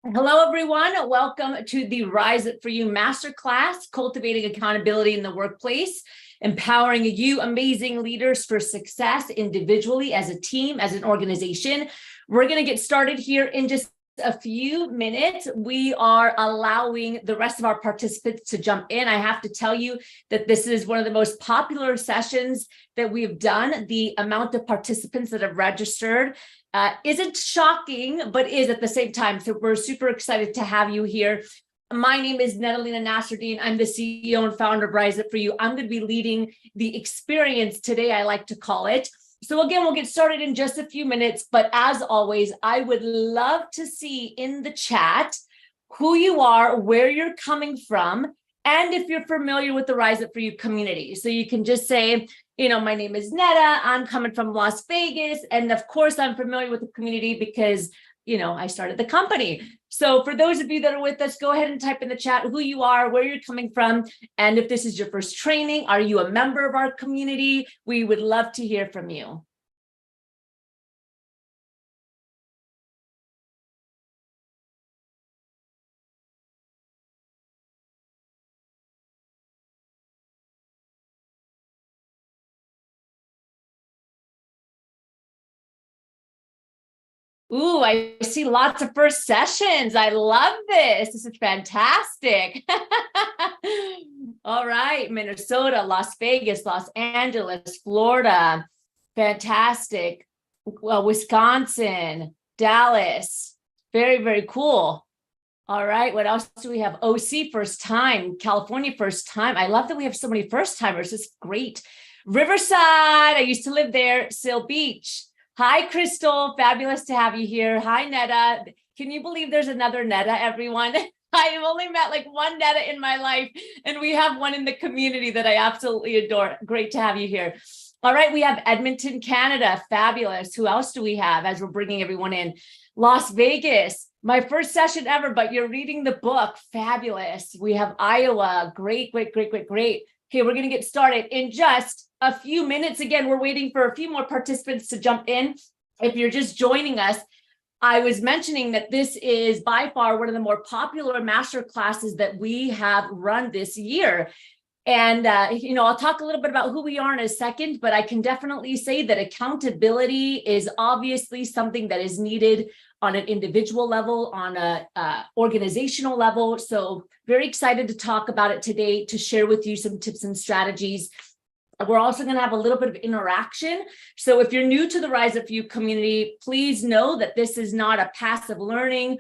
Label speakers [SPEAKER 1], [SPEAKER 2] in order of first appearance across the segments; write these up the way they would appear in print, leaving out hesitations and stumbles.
[SPEAKER 1] Hello, everyone. Welcome to the Rise It For You Masterclass, Cultivating Accountability in the Workplace, empowering you amazing leaders for success individually, as a team, as an organization. We're going to get started here in just a few minutes. We are allowing the rest of our participants to jump in. I have to tell you that this is one of the most popular sessions that we've done. The amount of participants that have registered isn't shocking, but is at the same time. So we're super excited to have you here. My name is Natalina Nasruddin. I'm the CEO and founder of Rise It For You. I'm going to be leading the experience today, I like to call it. So again, we'll get started in just a few minutes, but as always, I would love to see in the chat who you are, where you're coming from, and if you're familiar with the Rise It For You community. So you can just say, my name is Netta, I'm coming from Las Vegas, and of course I'm familiar with the community because, I started the company. So for those of you that are with us, go ahead and type in the chat who you are, where you're coming from, and if this is your first training, are you a member of our community? We would love to hear from you. Ooh, I see lots of first sessions. I love this. This is fantastic. All right, Minnesota, Las Vegas, Los Angeles, Florida. Fantastic. Well, Wisconsin, Dallas. Very, very cool. All right, what else do we have? OC, first time. California, first time. I love that we have so many first timers. It's great. Riverside, I used to live there. Seal Beach. Hi, Crystal. Fabulous to have you here. Hi, Netta. Can you believe there's another Netta, everyone? I have only met like one Netta in my life, and we have one in the community that I absolutely adore. Great to have you here. All right, we have Edmonton, Canada. Fabulous. Who else do we have as we're bringing everyone in? Las Vegas. My first session ever, but you're reading the book. Fabulous. We have Iowa. Great, great, great, great, great. Okay, we're going to get started in just a few minutes. Again, we're waiting for a few more participants to jump in. If you're just joining us, I was mentioning that this is by far one of the more popular master classes that we have run this year. And, I'll talk a little bit about who we are in a second, but I can definitely say that accountability is obviously something that is needed on an individual level, on a organizational level. So very excited to talk about it today, to share with you some tips and strategies. We're also going to have a little bit of interaction. So if you're new to the Rise It For You community, please know that this is not a passive learning.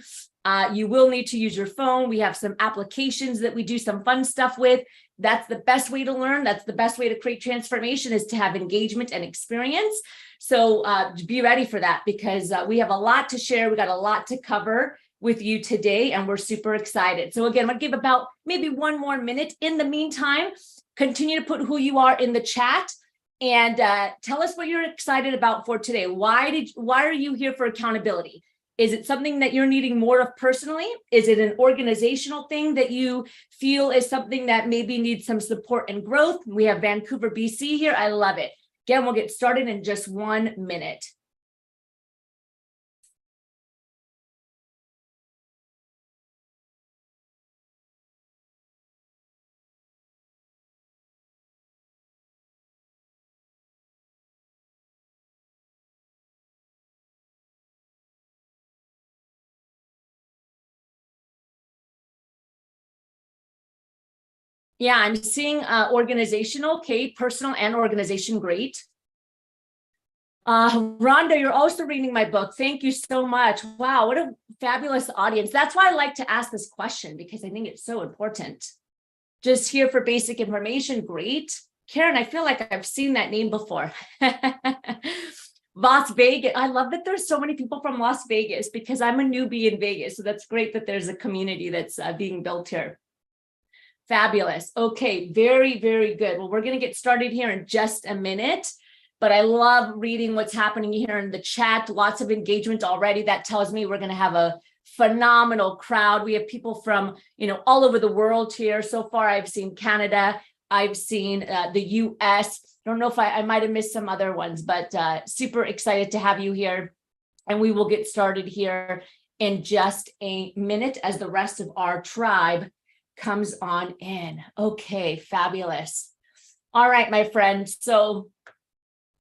[SPEAKER 1] You will need to use your phone. We have some applications that we do some fun stuff with. That's the best way to learn. That's the best way to create transformation, is to have engagement and experience. So be ready for that, because we have a lot to share. We got a lot to cover with you today, and we're super excited. So again, I'm going to give about maybe one more minute. In the meantime, continue to put who you are in the chat, and tell us what you're excited about for today. Why are you here for accountability? Is it something that you're needing more of personally? Is it an organizational thing that you feel is something that maybe needs some support and growth? We have Vancouver, BC here. I love it. Again, we'll get started in just 1 minute. Yeah, I'm seeing organizational, okay, personal and organization, great. Rhonda, you're also reading my book. Thank you so much. Wow, what a fabulous audience. That's why I like to ask this question, because I think it's so important. Just here for basic information, great. Karen, I feel like I've seen that name before. Las Vegas. I love that there's so many people from Las Vegas, because I'm a newbie in Vegas. So that's great that there's a community that's being built here. Fabulous. Okay, very, very good. Well, we're going to get started here in just a minute, but I love reading what's happening here in the chat. Lots of engagement already. That tells me we're going to have a phenomenal crowd. We have people from, all over the world here. So far, I've seen Canada. I've seen the US. I don't know if I might have missed some other ones, but super excited to have you here. And we will get started here in just a minute as the rest of our tribe comes on in. Okay, fabulous. All right, my friend. So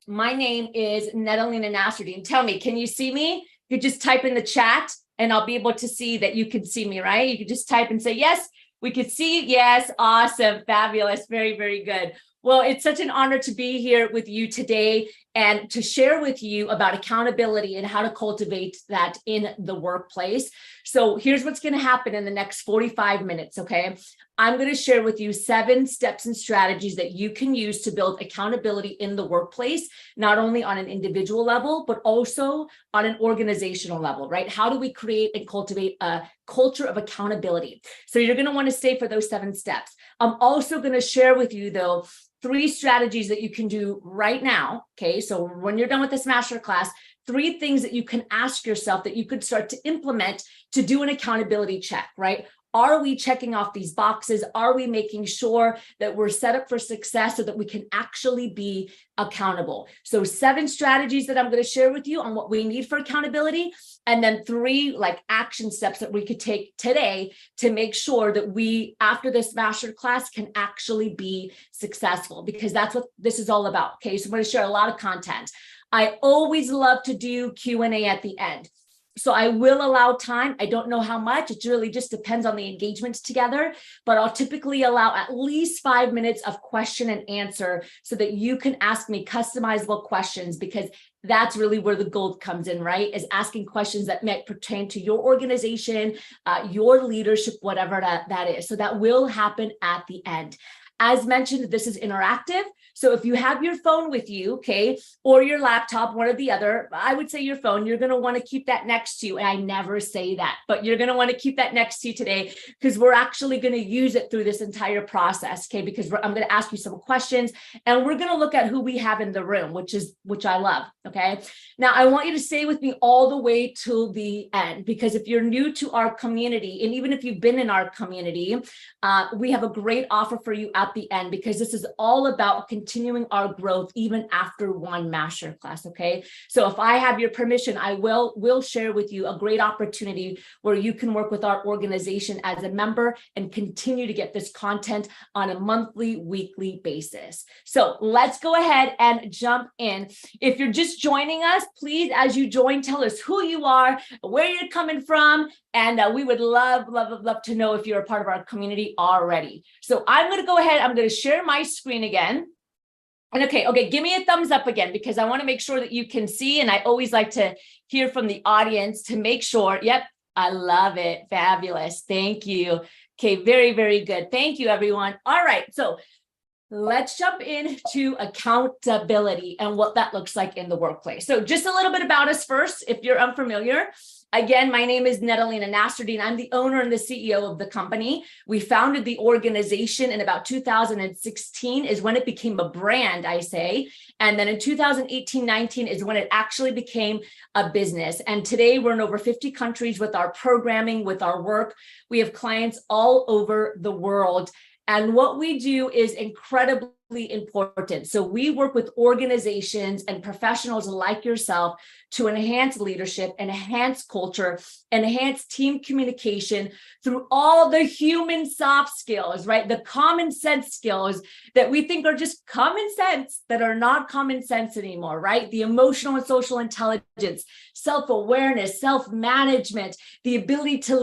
[SPEAKER 1] my name is Netalina Nasruddin. Tell me, can you see me? You just type in the chat and I'll be able to see that you can see me, right? You can just type and say, yes, we could see. Yes, awesome, fabulous, very, very good. Well, it's such an honor to be here with you today and to share with you about accountability and how to cultivate that in the workplace. So here's what's going to happen in the next 45 minutes, okay? I'm going to share with you 7 steps and strategies that you can use to build accountability in the workplace, not only on an individual level, but also on an organizational level, right? How do we create and cultivate a culture of accountability? So you're going to want to stay for those 7 steps. I'm also going to share with you, though, 3 strategies that you can do right now. Okay, so when you're done with this masterclass, 3 things that you can ask yourself that you could start to implement to do an accountability check, right? Are we checking off these boxes? Are we making sure that we're set up for success so that we can actually be accountable? So 7 strategies that I'm going to share with you on what we need for accountability, and then 3 like action steps that we could take today to make sure that we, after this masterclass, can actually be successful, because that's what this is all about. Okay, so I'm going to share a lot of content. I always love to do Q&A at the end. So I will allow time. I don't know how much. It really just depends on the engagements together, but I'll typically allow at least 5 minutes of question and answer so that you can ask me customizable questions, because that's really where the gold comes in, right? Is asking questions that might pertain to your organization, your leadership, whatever that is. So that will happen at the end. As mentioned, this is interactive. So if you have your phone with you, okay, or your laptop, one or the other, I would say your phone, you're going to want to keep that next to you. And I never say that, but you're going to want to keep that next to you today, because we're actually going to use it through this entire process, okay? Because I'm going to ask you some questions and we're going to look at who we have in the room, which I love, okay? Now, I want you to stay with me all the way till the end, because if you're new to our community, and even if you've been in our community, we have a great offer for you at the end, because this is all about continuing our growth even after one masterclass, okay? So if I have your permission, I will share with you a great opportunity where you can work with our organization as a member and continue to get this content on a monthly, weekly basis. So let's go ahead and jump in. If you're just joining us, please, as you join, tell us who you are, where you're coming from, and we would love to know if you're a part of our community already. So I'm going to go ahead. I'm going to share my screen again. And okay, give me a thumbs up again, because I want to make sure that you can see. And I always like to hear from the audience to make sure. Yep, I love it. Fabulous. Thank you. Okay, very, very good. Thank you, everyone. All right, so let's jump into accountability and what that looks like in the workplace. So just a little bit about us first, if you're unfamiliar. Again, my name is Netalina Nasruddin. I'm the owner and the CEO of the company. We founded the organization in about 2016 is when it became a brand, I say. And then in 2018-19 is when it actually became a business. And today we're in over 50 countries with our programming, with our work. We have clients all over the world. And what we do is incredibly important. So we work with organizations and professionals like yourself to enhance leadership, enhance culture, enhance team communication through all the human soft skills, right? The common sense skills that we think are just common sense that are not common sense anymore, right? The emotional and social intelligence, self-awareness, self-management, the ability to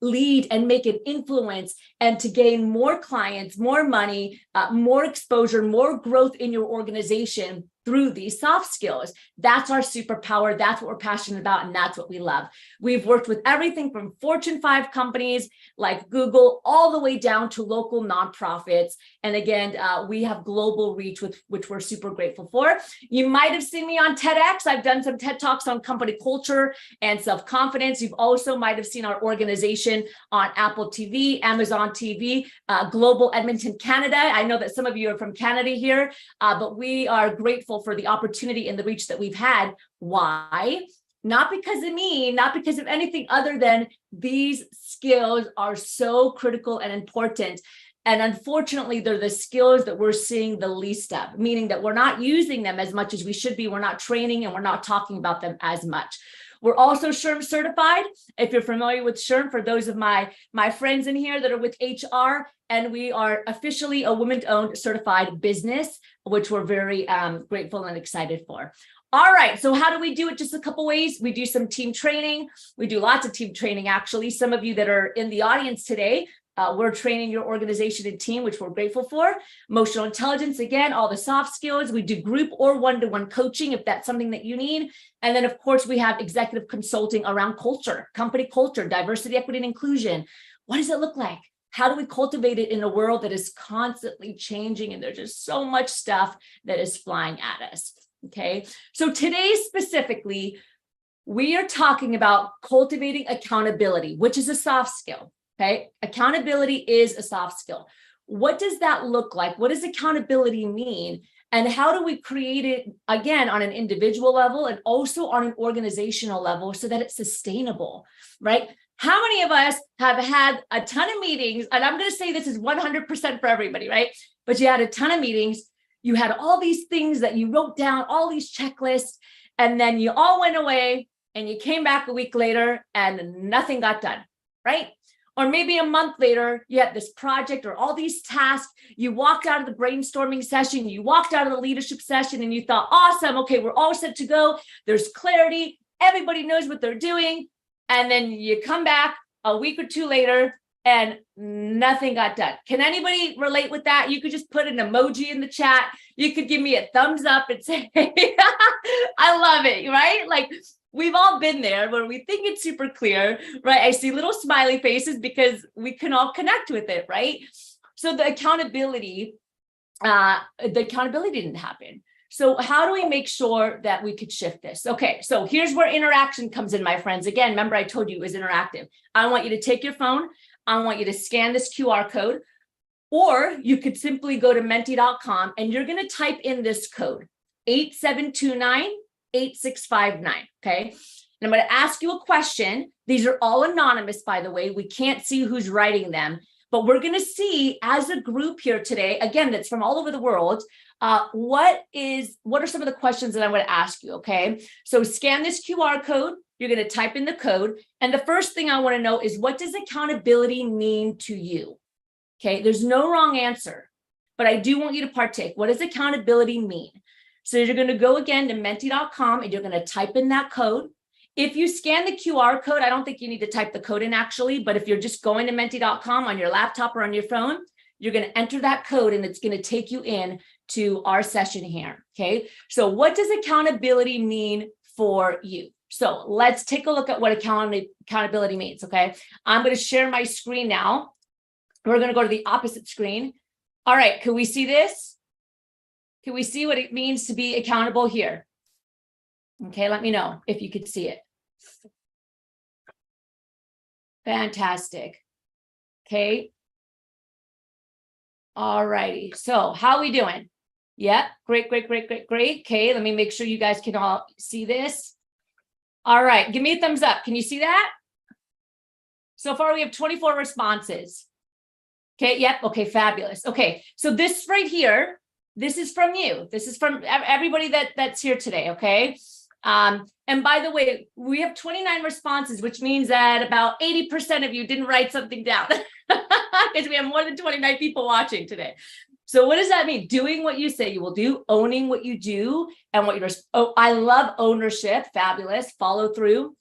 [SPEAKER 1] lead and make an influence, and to gain more clients, more money, more exposure, more growth in your organization through these soft skills. That's our superpower. That's what we're passionate about. And that's what we love. We've worked with everything from Fortune 5 companies like Google all the way down to local nonprofits. And again, we have global reach, which we're super grateful for. You might have seen me on TEDx. I've done some TED Talks on company culture and self-confidence. You've also might have seen our organization on Apple TV, Amazon TV, Global Edmonton, Canada. I know that some of you are from Canada here, but we are grateful for the opportunity and the reach that we've had. Why? Not because of me, not because of anything other than these skills are so critical and important. And unfortunately, they're the skills that we're seeing the least of, meaning that we're not using them as much as we should be. We're not training and we're not talking about them as much. We're also SHRM certified. If you're familiar with SHRM, for those of my friends in here that are with HR, and we are officially a women-owned certified business, which we're very grateful and excited for. All right, so how do we do it? Just a couple ways. We do some team training. We do lots of team training, actually. Some of you that are in the audience today, we're training your organization and team, which we're grateful for. Emotional intelligence, again, all the soft skills. We do group or one-to-one coaching if that's something that you need. And then, of course, we have executive consulting around culture, company culture, diversity, equity, and inclusion. What does it look like? How do we cultivate it in a world that is constantly changing? And there's just so much stuff that is flying at us. Okay, so today specifically, we are talking about cultivating accountability, which is a soft skill. Okay, accountability is a soft skill. What does that look like? What does accountability mean? And how do we create it, again, on an individual level and also on an organizational level so that it's sustainable, right? How many of us have had a ton of meetings? And I'm going to say this is 100% for everybody, right? But you had a ton of meetings. You had all these things that you wrote down, all these checklists, and then you all went away and you came back a week later and nothing got done, right? Or maybe a month later, you had this project or all these tasks. You walked out of the brainstorming session, you walked out of the leadership session, and you thought, awesome, okay, we're all set to go. There's clarity. Everybody knows what they're doing. And then you come back a week or two later and nothing got done. Can anybody relate with that? You could just put an emoji in the chat. You could give me a thumbs up and say, I love it, right? Like, we've all been there where we think it's super clear, right? I see little smiley faces because we can all connect with it, right? So the accountability didn't happen. So how do we make sure that we could shift this? Okay, so here's where interaction comes in, my friends. Again, remember I told you it was interactive. I want you to take your phone. I want you to scan this QR code, or you could simply go to menti.com and you're going to type in this code, 8729-8659, okay? And I'm going to ask you a question. These are all anonymous, by the way. We can't see who's writing them, but we're going to see as a group here today, again, that's from all over the world, what are some of the questions that I'm going to ask you, okay? So scan this QR code. You're going to type in the code. And the first thing I want to know is, what does accountability mean to you? Okay, there's no wrong answer, but I do want you to partake. What does accountability mean? So you're going to go again to menti.com and you're going to type in that code. If you scan the QR code, I don't think you need to type the code in actually, but if you're just going to menti.com on your laptop or on your phone, you're going to enter that code and it's going to take you in to our session here. Okay, so what does accountability mean for you? So let's take a look at what accountability means. Okay, I'm going to share my screen now. We're going to go to the opposite screen. All right, can we see this? Can we see what it means to be accountable here? Okay, let me know if you could see it. Fantastic. Okay. All righty. So how are we doing? Yeah, great. Okay, let me make sure you guys can all see this. All right, give me a thumbs up. Can you see that? So far, we have 24 responses. Okay, yep, okay, fabulous. Okay, so this right here, this is from you. This is from everybody that's here today, okay? And by the way, we have 29 responses, which means that about 80% of you didn't write something down because we have more than 29 people watching today. So what does that mean? Doing what you say you will do, owning what you do, and what you're, oh, I love ownership, fabulous, follow through,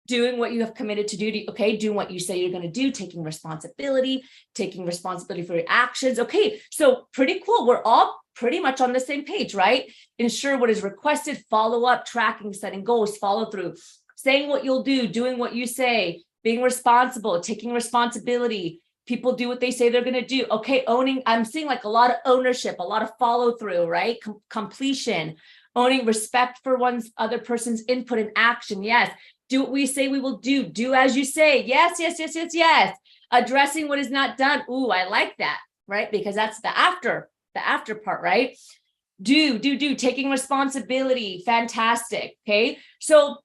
[SPEAKER 1] doing what you have committed to do, okay, doing what you say you're going to do, taking responsibility for your actions. Okay, so pretty cool. We're all pretty much on the same page, right? Ensure what is requested, follow up, tracking, setting goals, follow through, saying what you'll do, doing what you say, being responsible, taking responsibility. People do what they say they're going to do. Okay, owning, I'm seeing like a lot of ownership, a lot of follow through, right? Completion, owning respect for other person's input and action. Yes. Do what we say we will do. Do as you say. Yes. Addressing what is not done. Ooh, I like that, right? Because that's the after part, right? Do. Taking responsibility. Fantastic. Okay. So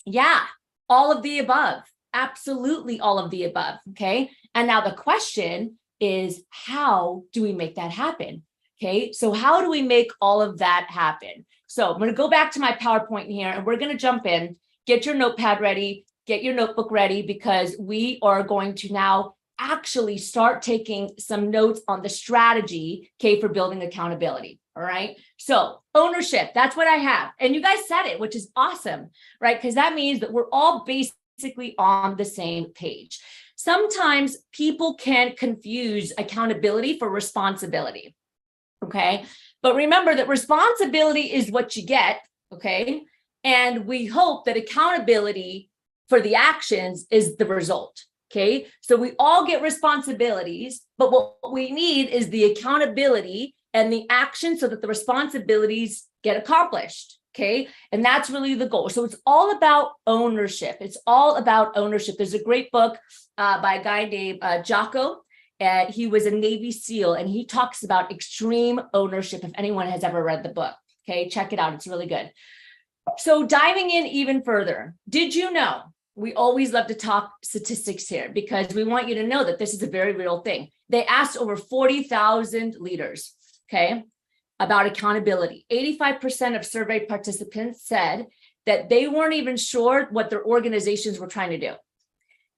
[SPEAKER 1] yeah, all of the above. Absolutely all of the above. Okay. And now the question is, how do we make that happen? Okay. So how do we make all of that happen? So I'm going to go back to my PowerPoint here and we're going to jump in. get your notepad ready, get your notebook ready, because we are going to now actually start taking some notes on the strategy, okay, for building accountability. All right. So ownership, that's what I have. And you guys said it, which is awesome, right? Because that means that we're all basically on the same page. Sometimes people can confuse accountability for responsibility. Okay. But remember that responsibility is what you get. Okay. And we hope that accountability for the actions is the result. Okay. So we all get responsibilities, but what we need is the accountability and the action so that the responsibilities get accomplished. Okay. And that's really the goal. So it's all about ownership. It's all about ownership. There's a great book by a guy named Jocko. He was a Navy SEAL, and he talks about extreme ownership. If anyone has ever read the book, okay, check it out. It's really good. So diving in even further, did you know, we always love to talk statistics here because we want you to know that this is a very real thing. They asked over 40,000 leaders, okay, about accountability. 85% of survey participants said that they weren't even sure what their organizations were trying to do,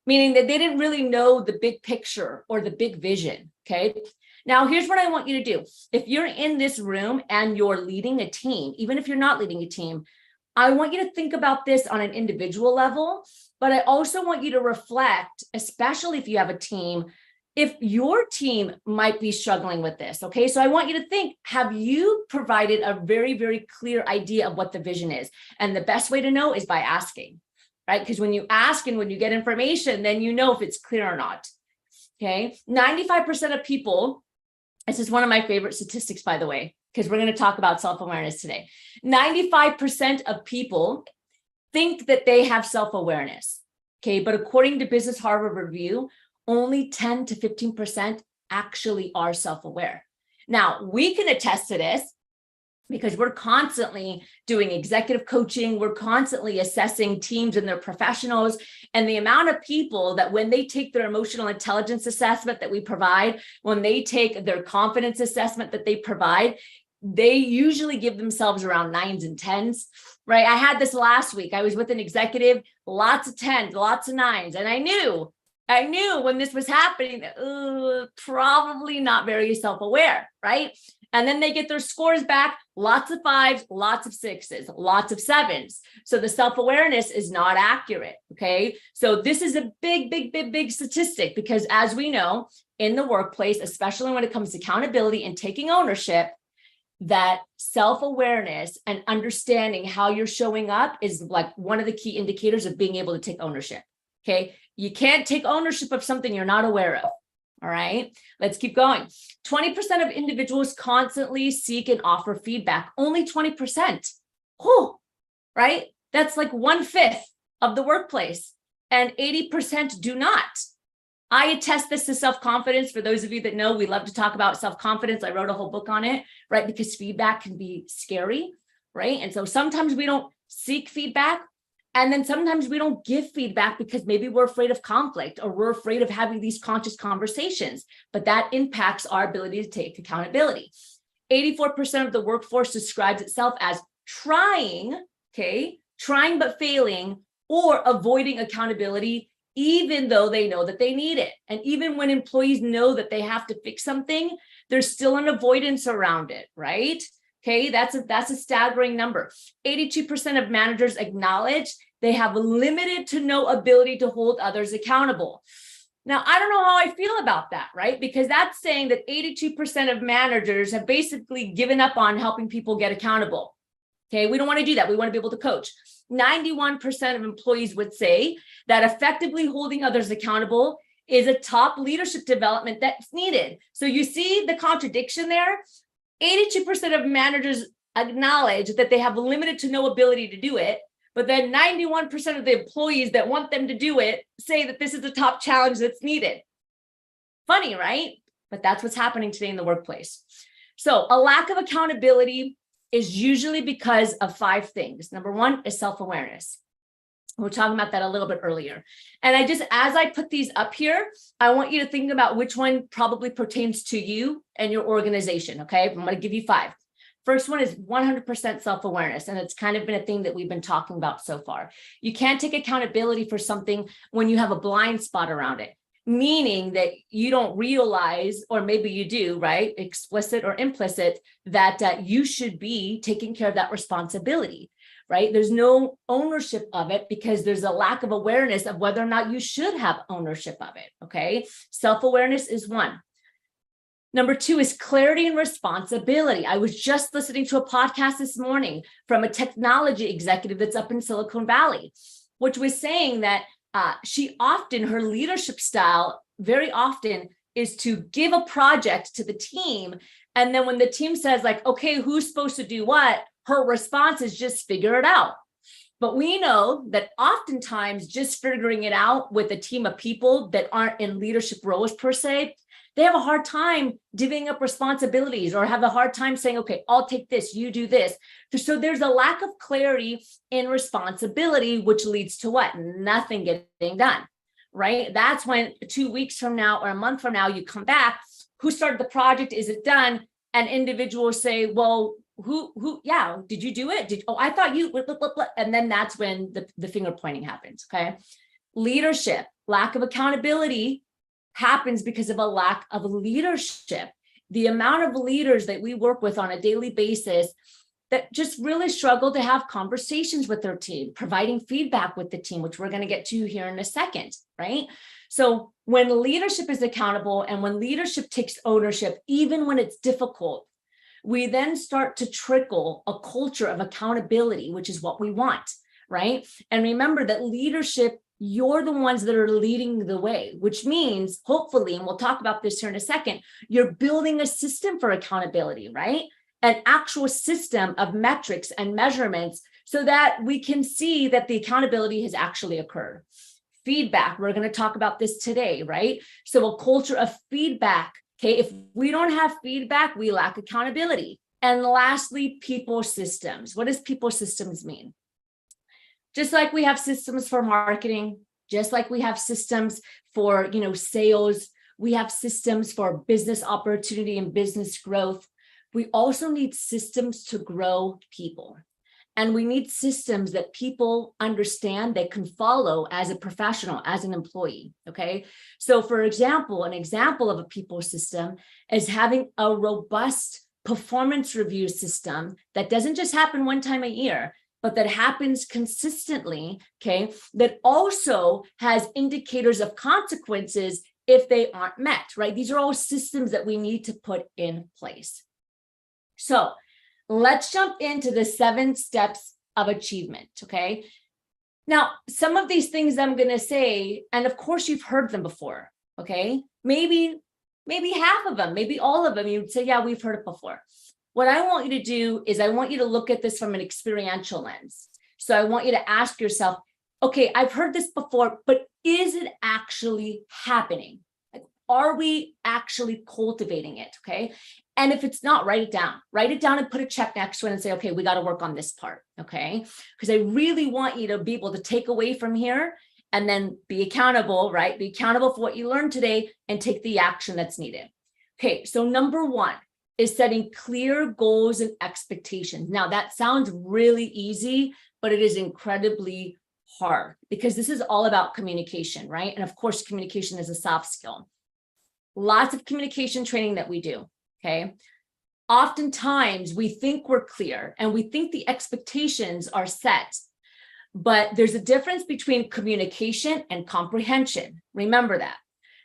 [SPEAKER 1] meaning that they didn't really know the big picture or the big vision, okay? Now, here's what I want you to do. If you're in this room and you're leading a team, even if you're not leading a team, I want you to think about this on an individual level, but I also want you to reflect, especially if you have a team, if your team might be struggling with this, okay? So I want you to think, have you provided a very, very clear idea of what the vision is? And the best way to know is by asking, right? Because when you ask and when you get information, then you know if it's clear or not, okay? 95% of people, this is one of my favorite statistics, by the way, because we're going to talk about self-awareness today. 95% of people think that they have self-awareness, okay? But according to Business Harvard Review, only 10 to 15% actually are self-aware. Now, we can attest to this because we're constantly doing executive coaching. We're constantly assessing teams and their professionals, and the amount of people that when they take their emotional intelligence assessment that we provide, when they take their confidence assessment that they provide, they usually give themselves around 9s and 10s, right? I had this last week. I was with an executive, lots of 10s, lots of 9s. And I knew when this was happening that probably not very self-aware, right? And then they get their scores back, lots of 5s, lots of 6s, lots of 7s. So the self-awareness is not accurate, okay? So this is a big statistic, because as we know, in the workplace, especially when it comes to accountability and taking ownership, that self-awareness and understanding how you're showing up is like one of the key indicators of being able to take ownership, okay? You can't take ownership of something you're not aware of. All right, let's keep going. 20% of individuals constantly seek and offer feedback. Only 20%. Oh, right? That's like 1/5 of the workplace. And 80% do not. I attest this to self-confidence. For those of you that know, we love to talk about self-confidence. I wrote a whole book on it, right? Because feedback can be scary, right? And so sometimes we don't seek feedback. And then sometimes we don't give feedback because maybe we're afraid of conflict or we're afraid of having these conscious conversations, but that impacts our ability to take accountability. 84% of the workforce describes itself as trying, okay, trying but failing, or avoiding accountability, even though they know that they need it. And even when employees know that they have to fix something, there's still an avoidance around it, right? Okay, that's a staggering number. 82% of managers acknowledge they have limited to no ability to hold others accountable. Now, I don't know how I feel about that, right? Because that's saying that 82% of managers have basically given up on helping people get accountable. Okay, we don't want to do that. We want to be able to coach. 91% of employees would say that effectively holding others accountable is a top leadership development that's needed. So you see the contradiction there? 82% of managers acknowledge that they have limited to no ability to do it, but then 91% of the employees that want them to do it say that this is a top challenge that's needed. Funny, right? But that's what's happening today in the workplace. So a lack of accountability is usually because of 5 things. Number 1 is self-awareness. We were talking about that a little bit earlier. And as I put these up here, I want you to think about which one probably pertains to you and your organization, okay? I'm going to give you 5. First one is 100% self-awareness. And it's kind of been a thing that we've been talking about so far. You can't take accountability for something when you have a blind spot around it, meaning that you don't realize, or maybe you do, right? Explicit or implicit, that you should be taking care of that responsibility, right? There's no ownership of it because there's a lack of awareness of whether or not you should have ownership of it, okay? Self-awareness is one. Number two is clarity and responsibility. I was just listening to a podcast this morning from a technology executive that's up in Silicon Valley, which was saying that her leadership style very often is to give a project to the team. And then when the team says like, okay, who's supposed to do what? Her response is just figure it out. But we know that oftentimes just figuring it out with a team of people that aren't in leadership roles per se, they have a hard time divvying up responsibilities or have a hard time saying, okay, I'll take this, you do this. So there's a lack of clarity in responsibility, which leads to what? Nothing getting done, right? That's when 2 weeks from now or a month from now, you come back, who started the project? Is it done? And individuals say, well, yeah, did you do it? I thought you, blah, blah, blah. And then that's when the finger pointing happens, okay? Leadership, lack of accountability happens because of a lack of leadership. The amount of leaders that we work with on a daily basis that just really struggle to have conversations with their team, providing feedback with the team, which we're going to get to here in a second, right? So when leadership is accountable and when leadership takes ownership, even when it's difficult, we then start to trickle a culture of accountability, which is what we want, right? And remember that leadership, you're the ones that are leading the way, which means hopefully, and we'll talk about this here in a second, you're building a system for accountability, right? An actual system of metrics and measurements so that we can see that the accountability has actually occurred. Feedback, we're going to talk about this today, right? So a culture of feedback. Okay, if we don't have feedback, we lack accountability. And lastly, people systems. What does people systems mean? Just like we have systems for marketing, just like we have systems for, sales, we have systems for business opportunity and business growth. We also need systems to grow people. And we need systems that people understand they can follow as a professional, as an employee, okay? So for example, an example of a people system is having a robust performance review system that doesn't just happen one time a year, but that happens consistently, okay? That also has indicators of consequences if they aren't met, right? These are all systems that we need to put in place. So let's jump into the 7 steps of achievement, okay? Now, some of these things I'm going to say, and of course you've heard them before, okay? Maybe half of them, maybe all of them, you'd say, yeah, we've heard it before. What I want you to do is I want you to look at this from an experiential lens. So I want you to ask yourself, okay, I've heard this before, but is it actually happening? Are we actually cultivating it, okay? And if it's not, write it down and put a check next to it and say, okay, we got to work on this part, okay? Because I really want you to be able to take away from here and then be accountable, right? Be accountable for what you learned today and take the action that's needed. Okay, so number 1 is setting clear goals and expectations. Now that sounds really easy, but it is incredibly hard because this is all about communication, right? And of course, communication is a soft skill. Lots of communication training that we do, okay? Oftentimes we think we're clear and we think the expectations are set, but there's a difference between communication and comprehension. Remember that.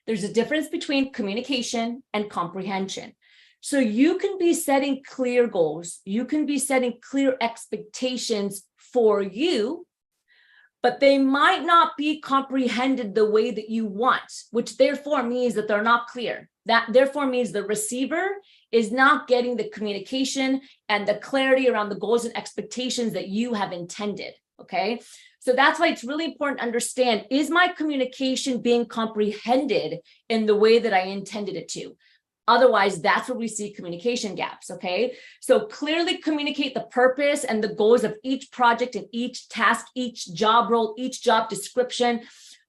[SPEAKER 1] There's a difference between communication and comprehension. So you can be setting clear goals, you can be setting clear expectations for you, but they might not be comprehended the way that you want, which therefore means that they're not clear. That therefore means the receiver is not getting the communication and the clarity around the goals and expectations that you have intended, okay? So that's why it's really important to understand, is my communication being comprehended in the way that I intended it to? Otherwise, that's where we see communication gaps, okay? So clearly communicate the purpose and the goals of each project and each task, each job role, each job description.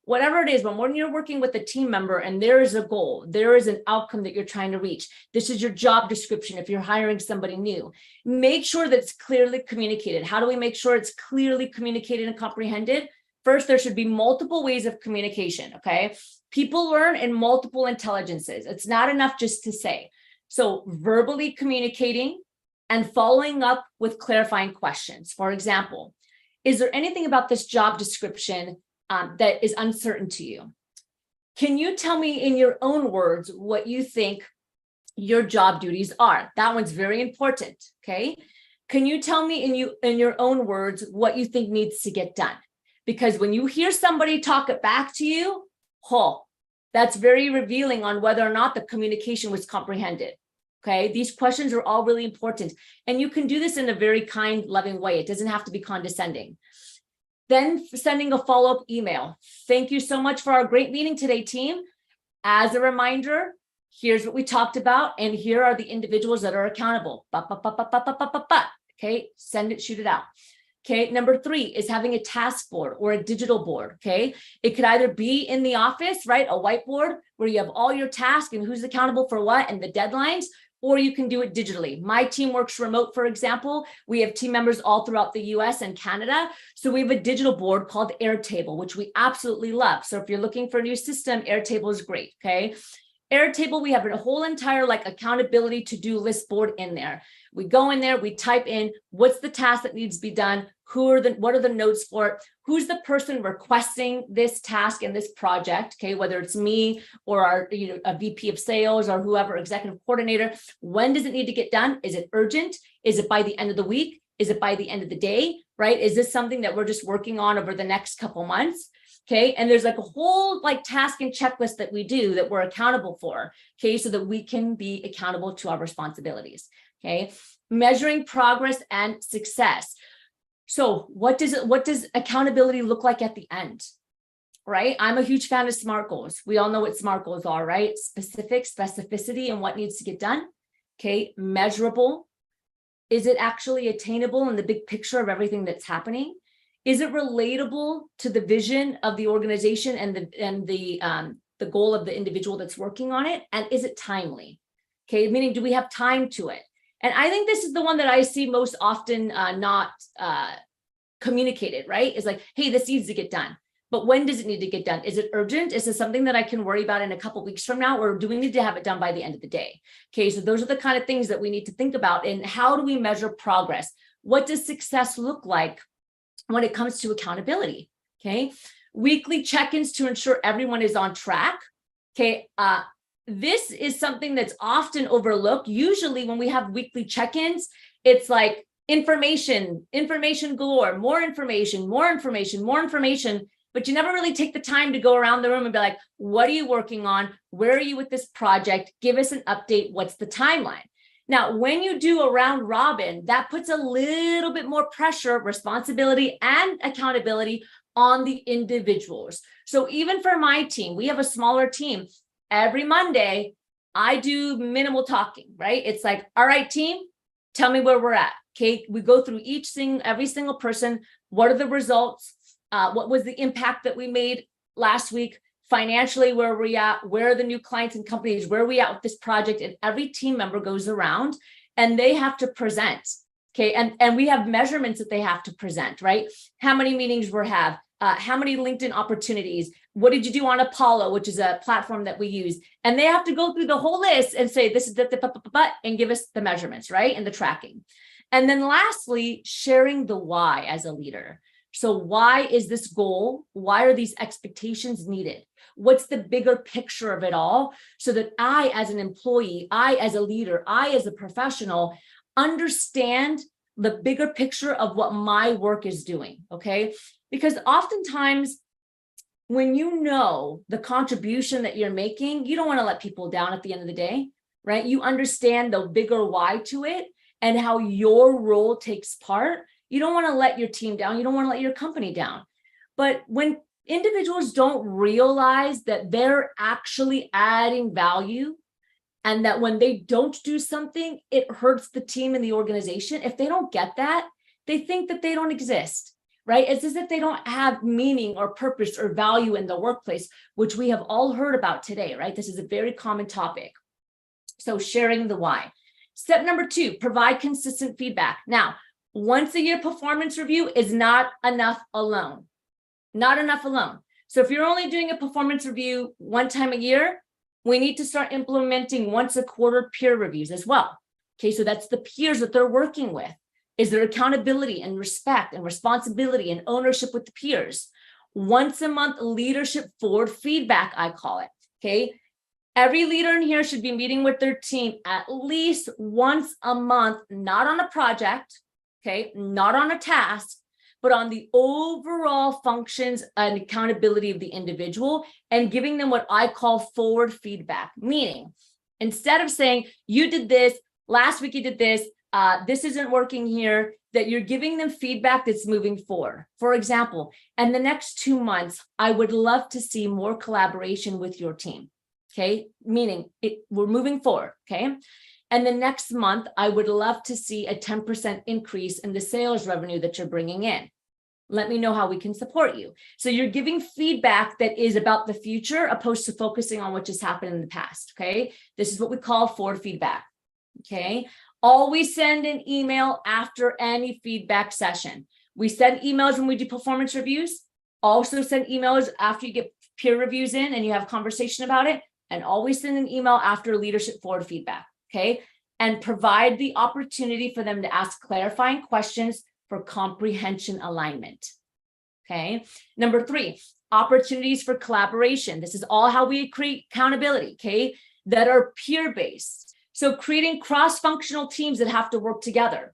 [SPEAKER 1] whatever it is, but when you're working with a team member and there is a goal, there is an outcome that you're trying to reach, this is your job description if you're hiring somebody new, make sure that it's clearly communicated. How do we make sure it's clearly communicated and comprehended? First, there should be multiple ways of communication, okay? People learn in multiple intelligences. It's not enough just to say. So verbally communicating and following up with clarifying questions. For example, is there anything about this job description that is uncertain to you? Can you tell me in your own words what you think your job duties are? That one's very important, okay? Can you tell me in your own words what you think needs to get done? Because when you hear somebody talk it back to you, that's very revealing on whether or not the communication was comprehended. Okay, these questions are all really important. And you can do this in a very kind, loving way. It doesn't have to be condescending. Then sending a follow-up email. Thank you so much for our great meeting today, team. As a reminder, here's what we talked about, and here are the individuals that are accountable. Okay, send it, shoot it out. Okay, number 3 is having a task board or a digital board, okay? It could either be in the office, right? A whiteboard where you have all your tasks and who's accountable for what and the deadlines, or you can do it digitally. My team works remote, for example. We have team members all throughout the US and Canada. So we have a digital board called Airtable, which we absolutely love. So if you're looking for a new system, Airtable is great, okay? Airtable, we have a whole entire accountability to-do list board in there. We go in there, we type in what's the task that needs to be done, what are the notes for it, who's the person requesting this task in this project, okay, whether it's me or our a VP of sales or whoever, executive coordinator. When does it need to get done? Is it urgent? Is it by the end of the week? Is it by the end of the day, right? Is this something that we're just working on over the next couple months? Okay, and there's a whole task and checklist that we do that we're accountable for, okay, so that we can be accountable to our responsibilities. Okay, measuring progress and success. So what does accountability look like at the end? Right? I'm a huge fan of SMART goals. We all know what SMART goals are, right? Specific, specificity, and what needs to get done. Okay, measurable. Is it actually attainable in the big picture of everything that's happening? Is it relatable to the vision of the organization and the goal of the individual that's working on it? And is it timely? Okay, meaning do we have time to it? And I think this is the one that I see most often not communicated, right? Is hey, this needs to get done. But when does it need to get done? Is it urgent? Is it something that I can worry about in a couple of weeks from now? Or do we need to have it done by the end of the day? Okay, so those are the kind of things that we need to think about. And how do we measure progress? What does success look like when it comes to accountability? Okay, weekly check-ins to ensure everyone is on track. Okay, this is something that's often overlooked. Usually when we have weekly check-ins, it's information galore, more information, but you never really take the time to go around the room and be what are you working on? Where are you with this project? Give us an update. What's the timeline? Now, when you do a round robin, that puts a little bit more pressure, responsibility, and accountability on the individuals. So even for my team, we have a smaller team. Every Monday, I do minimal talking, right? It's all right, team, tell me where we're at. Okay, we go through every single person. What are the results? What was the impact that we made last week? Financially, where are we at? Where are the new clients and companies? Where are we at with this project? And every team member goes around and they have to present. Okay, and we have measurements that they have to present, right? How many meetings we have? How many LinkedIn opportunities? What did you do on Apollo, which is a platform that we use? And they have to go through the whole list and say, this is and give us the measurements, right? And the tracking. And then lastly, sharing the why as a leader. So why is this goal? Why are these expectations needed? What's the bigger picture of it all? So that I, as an employee, I, as a leader, I, as a professional, understand the bigger picture of what my work is doing, okay? Because oftentimes, when you know the contribution that you're making, you don't want to let people down at the end of the day, right? You understand the bigger why to it and how your role takes part. You don't want to let your team down. You don't want to let your company down. But when individuals don't realize that they're actually adding value and that when they don't do something, it hurts the team and the organization, if they don't get that, they think that they don't exist, right? It's as if they don't have meaning or purpose or value in the workplace, which we have all heard about today, right? This is a very common topic. So sharing the why. Step number 2, provide consistent feedback. Now, once a year performance review is not enough alone. Not enough alone. So if you're only doing a performance review one time a year, we need to start implementing once a quarter peer reviews as well. Okay, so that's the peers that they're working with. Is there accountability and respect and responsibility and ownership with the peers? Once a month leadership forward feedback, I call it. Okay, every leader in here should be meeting with their team at least once a month, not on a project, okay, not on a task, but on the overall functions and accountability of the individual, and giving them what I call forward feedback. Meaning, instead of saying, you did this, last week you did this, this isn't working here, that you're giving them feedback that's moving forward. For example, in the next 2 months, I would love to see more collaboration with your team. Okay, meaning we're moving forward. Okay. And the next month, I would love to see a 10% increase in the sales revenue that you're bringing in. Let me know how we can support you. So you're giving feedback that is about the future, opposed to focusing on what just happened in the past. Okay. This is what we call forward feedback. Okay. Always send an email after any feedback session. We send emails when we do performance reviews. Also send emails after you get peer reviews in and you have conversation about it. And always send an email after leadership forward feedback. Okay. And provide the opportunity for them to ask clarifying questions for comprehension alignment. Okay. Number 3, opportunities for collaboration. This is all how we create accountability. Okay. That are peer-based. So creating cross-functional teams that have to work together,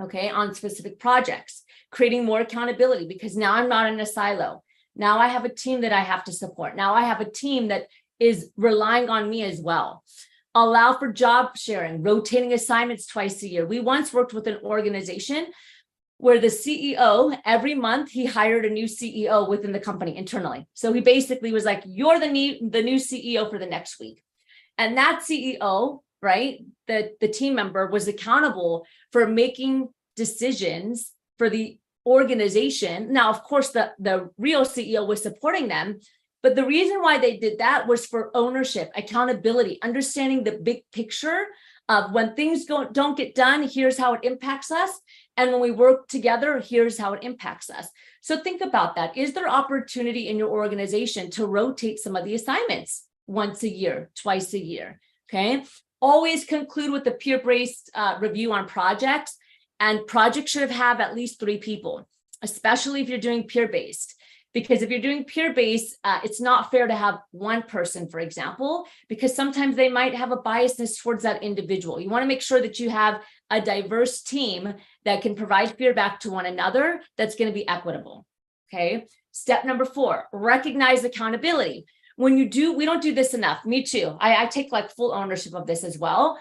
[SPEAKER 1] okay, on specific projects, creating more accountability, because now I'm not in a silo. Now I have a team that I have to support. Now I have a team that is relying on me as well. Allow for job sharing, rotating assignments twice a year. We once worked with an organization where the CEO, every month, he hired a new CEO within the company internally. So he basically was like, you're the new CEO for the next week. And that CEO, right, the team member was accountable for making decisions for the organization. Now, of course, the real CEO was supporting them, but the reason why they did that was for ownership, accountability, understanding the big picture of when things don't get done, here's how it impacts us. And when we work together, here's how it impacts us. So think about that. Is there opportunity in your organization to rotate some of the assignments once a year, twice a year? Okay. Always conclude with a peer-based review on projects, and projects should have at least 3 people, especially if you're doing peer-based. Because if you're doing peer-based, it's not fair to have one person, for example, because sometimes they might have a biasness towards that individual. You want to make sure that you have a diverse team that can provide feedback to one another that's going to be equitable. Okay. Step number 4, recognize accountability. When you do, we don't do this enough. Me too. I take like full ownership of this as well.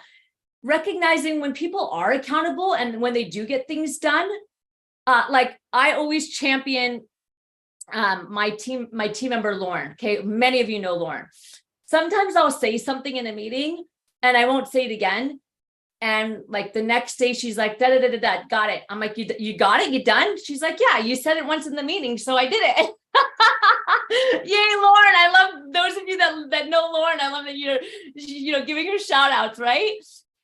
[SPEAKER 1] Recognizing when people are accountable and when they do get things done. Like I always champion my team member, Lauren. Okay. Many of you know Lauren. Sometimes I'll say something in a meeting and I won't say it again. And like the next day she's like, got it. I'm like, you got it? You done? She's like, yeah, you said it once in the meeting. So I did it. Yay, Lauren. I love those of you that know Lauren. I love that you're giving her shout outs, right?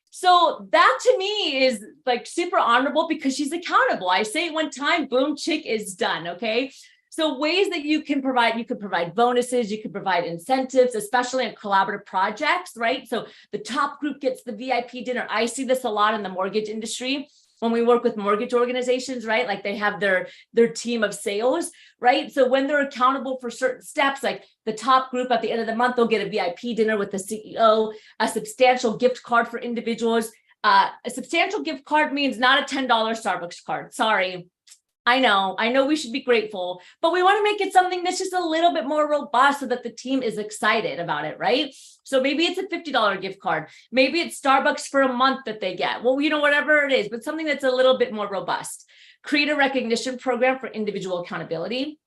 [SPEAKER 1] So that to me is like super honorable because she's accountable. I say it one time, boom, chick is done. Okay. So ways that you can provide bonuses, you can provide incentives, especially in collaborative projects, right? So the top group gets the VIP dinner. I see this a lot in the mortgage industry when we work with mortgage organizations, right? Like they have their team of sales, right? So when they're accountable for certain steps, like the top group at the end of the month, they'll get a VIP dinner with the CEO, a substantial gift card for individuals. A substantial gift card means not a $10 Starbucks card. Sorry. I know we should be grateful, but we want to make it something that's just a little bit more robust so that the team is excited about it, right? So maybe it's a $50 gift card. Maybe it's Starbucks for a month that they get. Well, whatever it is, but something that's a little bit more robust. Create a recognition program for individual accountability.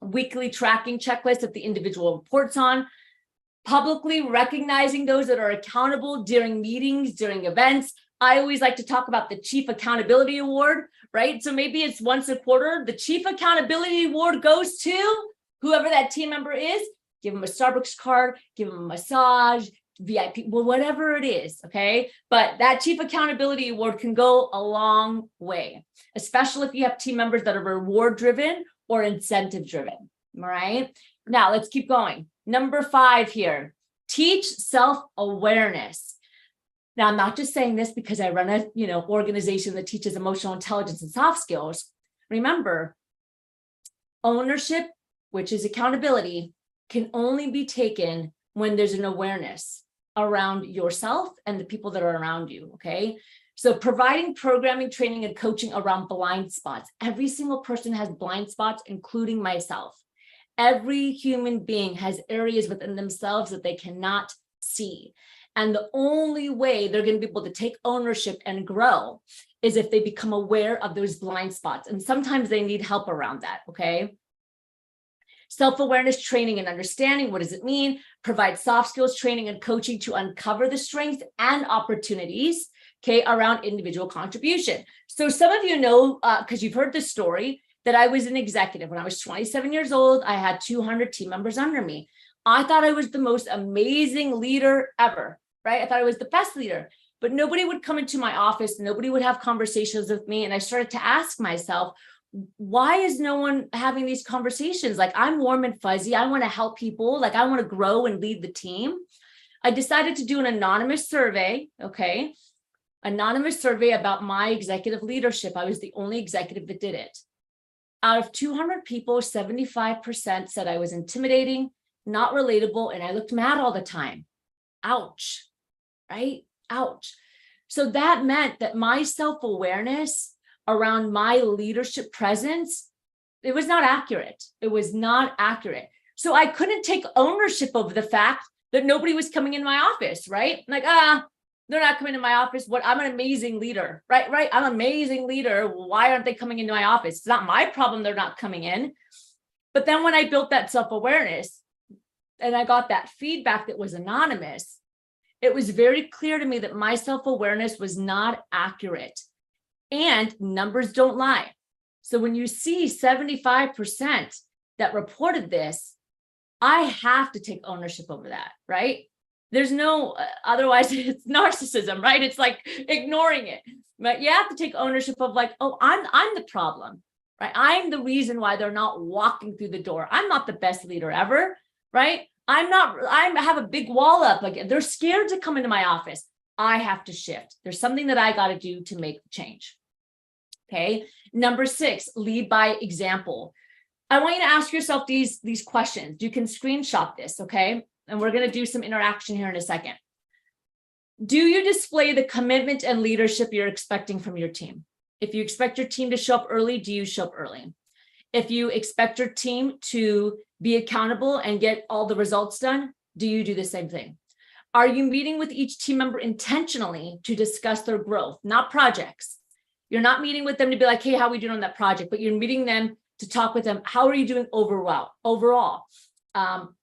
[SPEAKER 1] Weekly tracking checklist that the individual reports on. publicly recognizing those that are accountable during meetings, during events. I always like to talk about the Chief Accountability Award, right? So maybe it's once a quarter. The Chief Accountability Award goes to whoever that team member is. Give them a Starbucks card, give them a massage, VIP, well, whatever it is, okay? But that Chief Accountability Award can go a long way, especially if you have team members that are reward-driven or incentive-driven, all right? Now, let's keep going. Number 5 here, teach self-awareness. Now, I'm not just saying this because I run a organization that teaches emotional intelligence and soft skills. Remember, ownership, which is accountability, can only be taken when there's an awareness around yourself and the people that are around you, okay? So providing programming, training, and coaching around blind spots. Every single person has blind spots, including myself. Every human being has areas within themselves that they cannot see. And the only way they're going to be able to take ownership and grow is if they become aware of those blind spots. And sometimes they need help around that, okay? Self-awareness training and understanding. What does it mean? Provide soft skills training and coaching to uncover the strengths and opportunities, okay, around individual contribution. So some of you know, because you've heard this story, that I was an executive. When I was 27 years old, I had 200 team members under me. I thought I was the most amazing leader ever, right? I thought I was the best leader, but nobody would come into my office. Nobody would have conversations with me. And I started to ask myself, why is no one having these conversations? Like, I'm warm and fuzzy. I want to help people. Like, I want to grow and lead the team. I decided to do an anonymous survey, okay? Anonymous survey about my executive leadership. I was the only executive that did it. Out of 200 people, 75% said I was intimidating, not relatable, and I looked mad all the time. Ouch, right? Ouch. So that meant that my self-awareness around my leadership presence, it was not accurate. It was not accurate. So I couldn't take ownership of the fact that nobody was coming in my office, right? Like, they're not coming to my office. What? I'm an amazing leader, right? Right? I'm an amazing leader. Why aren't they coming into my office? It's not my problem they're not coming in. But then when I built that self-awareness and I got that feedback that was anonymous, it was very clear to me that my self-awareness was not accurate. And numbers don't lie. So when you see 75% that reported this, I have to take ownership over that, right? There's no, otherwise it's narcissism, right? It's like ignoring it. But you have to take ownership of like, oh, I'm the problem, right? I'm the reason why they're not walking through the door. I'm not the best leader ever, right? I have a big wall up. Like, they're scared to come into my office. I have to shift. There's something that I got to do to make the change. Okay. Number 6, lead by example. I want you to ask yourself these questions. You can screenshot this. Okay. And we're going to do some interaction here in a second. Do you display the commitment and leadership you're expecting from your team? If you expect your team to show up early, do you show up early? If you expect your team to be accountable and get all the results done, do you do the same thing? Are you meeting with each team member intentionally to discuss their growth, not projects? You're not meeting with them to be like, hey, how are we doing on that project? But you're meeting them to talk with them. How are you doing overall?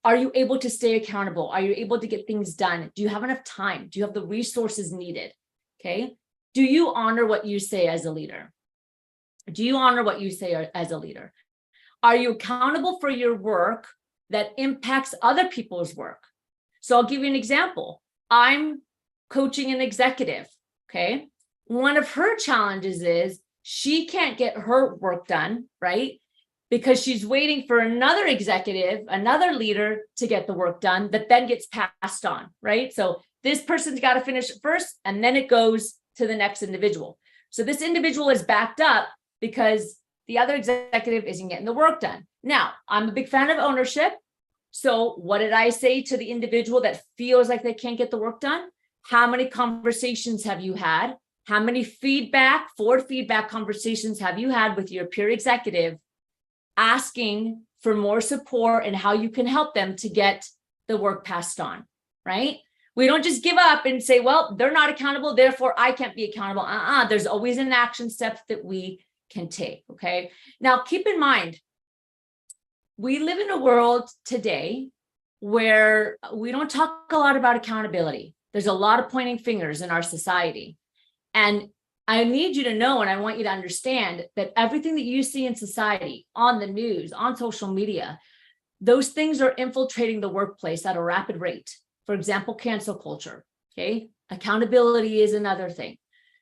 [SPEAKER 1] Are you able to stay accountable? Are you able to get things done? Do you have enough time? Do you have the resources needed? Okay. Do you honor what you say as a leader? Do you honor what you say as a leader? Are you accountable for your work that impacts other people's work? So I'll give you an example. I'm coaching an executive, okay? One of her challenges is she can't get her work done, right? Because she's waiting for another executive, another leader to get the work done that then gets passed on, right? So this person's got to finish it first, and then it goes to the next individual. So this individual is backed up because the other executive isn't getting the work done. Now, I'm a big fan of ownership. So what did I say to the individual that feels like they can't get the work done? How many conversations have you had? How many forward feedback conversations have you had with your peer executive asking for more support and how you can help them to get the work passed on, right? We don't just give up and say, well, they're not accountable, therefore I can't be accountable. There's always an action step that we can take, okay? Now, keep in mind, we live in a world today where we don't talk a lot about accountability. There's a lot of pointing fingers in our society. And I need you to know, and I want you to understand that everything that you see in society, on the news, on social media, those things are infiltrating the workplace at a rapid rate. For example, cancel culture, okay? Accountability is another thing.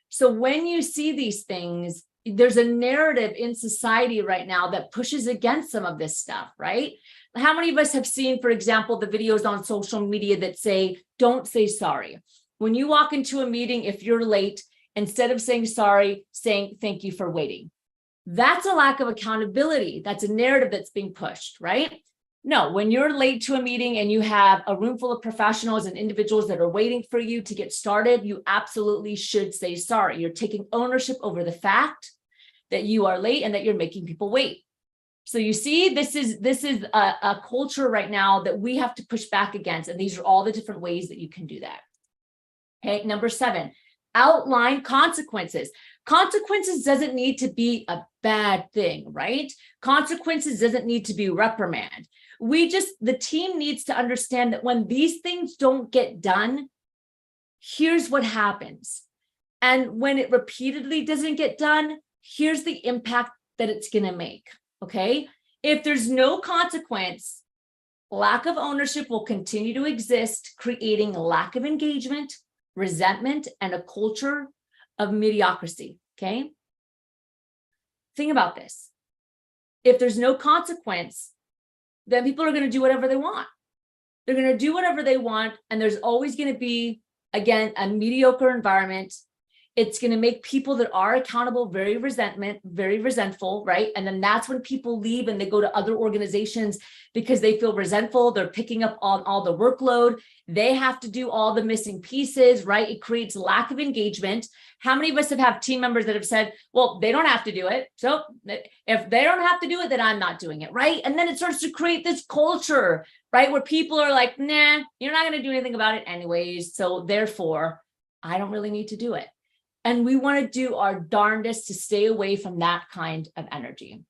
[SPEAKER 1] So when you see these things, there's a narrative in society right now that pushes against some of this stuff, right? How many of us have seen, for example, the videos on social media that say, don't say sorry. When you walk into a meeting, if you're late, instead of saying sorry, saying thank you for waiting. That's a lack of accountability. That's a narrative that's being pushed, right? No, when you're late to a meeting and you have a room full of professionals and individuals that are waiting for you to get started, you absolutely should say sorry. You're taking ownership over the fact that you are late and that you're making people wait. So you see, this is a culture right now that we have to push back against. And these are all the different ways that you can do that. Okay, number 7, outline consequences. Consequences doesn't need to be a bad thing, right? Consequences doesn't need to be reprimand. The team needs to understand that when these things don't get done, here's what happens. And when it repeatedly doesn't get done, here's the impact that it's going to make, okay? If there's no consequence, lack of ownership will continue to exist, creating lack of engagement, resentment, and a culture of mediocrity, okay? Think about this. If there's no consequence, then people are going to do whatever they want. They're going to do whatever they want, and there's always going to be, again, a mediocre environment. It's going to make people that are accountable very resentful, right? And then that's when people leave and they go to other organizations because they feel resentful. They're picking up on all the workload. They have to do all the missing pieces, right? It creates lack of engagement. How many of us have team members that have said, well, they don't have to do it. So if they don't have to do it, then I'm not doing it, right? And then it starts to create this culture, right? Where people are like, nah, you're not going to do anything about it anyways. So therefore, I don't really need to do it. And we want to do our darndest to stay away from that kind of energy.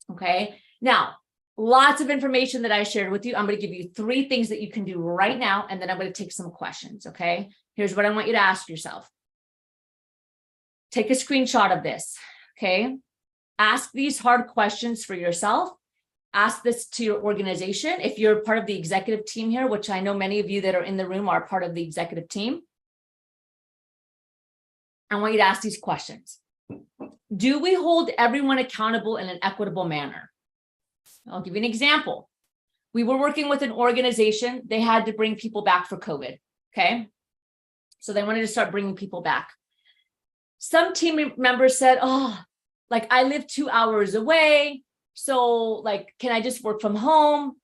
[SPEAKER 1] Okay. Now, lots of information that I shared with you. I'm going to give you 3 things that you can do right now. And then I'm going to take some questions. Okay. Here's what I want you to ask yourself. Take a screenshot of this. Okay. Ask these hard questions for yourself. Ask this to your organization. If you're part of the executive team here, which I know many of you that are in the room are part of the executive team, I want you to ask these questions. Do we hold everyone accountable in an equitable manner? I'll give you an example. We were working with an organization. They had to bring people back for COVID, okay? So they wanted to start bringing people back. Some team members said, oh, like I live 2 hours away. So like, can I just work from home?